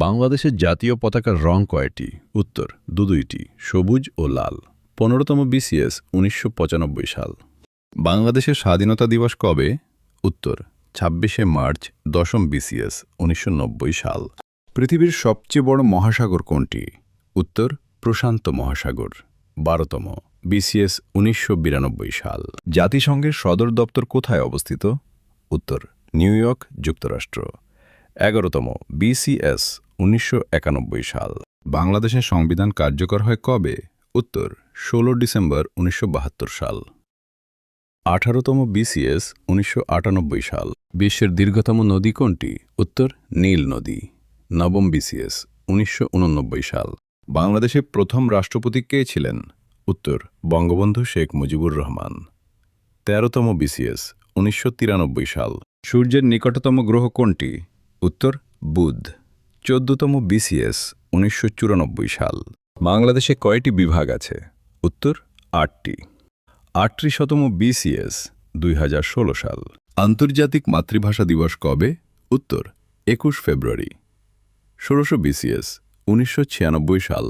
বাংলাদেশের জাতীয় পতাকার রং কয়টি? উত্তর দুইটি, সবুজ ও লাল। 15তম বিসিএস 1995 সাল। বাংলাদেশের স্বাধীনতা দিবস কবে? উত্তর 26শে মার্চ। 10ম বিসিএস 1990 সাল। পৃথিবীর সবচেয়ে বড় মহাসাগর কোনটি? উত্তর প্রশান্ত মহাসাগর। 12তম বিসিএস 1992 সাল। জাতিসংঘের সদর দপ্তর কোথায় অবস্থিত? উত্তর নিউ ইয়র্ক, যুক্তরাষ্ট্র। 11তম বিসিএস 1991 সাল। বাংলাদেশের সংবিধান কার্যকর হয় কবে? উত্তর 16 ডিসেম্বর 1972 সাল। 18তম বিসিএস 1998 সাল। বিশ্বের দীর্ঘতম নদী কোনটি? উত্তর নীল নদী। 9ম বিসিএস 1989 সাল। বাংলাদেশের প্রথম রাষ্ট্রপতি কে ছিলেন? উত্তর বঙ্গবন্ধু শেখ মুজিবুর রহমান। 13তম বিসিএস 1993 সাল। সূর্যের নিকটতম গ্রহ কোনটি? উত্তর বুধ। 14তম বিসিএস 1994 সাল। বাংলাদেশে কয়টি বিভাগ আছে? উত্তর 8টি। 38তম বিসিএস 2016 সাল। আন্তর্জাতিক মাতৃভাষা দিবস কবে? উত্তর 21 ফেব্রুয়ারি। 16শ বিসিএস 1996 সাল।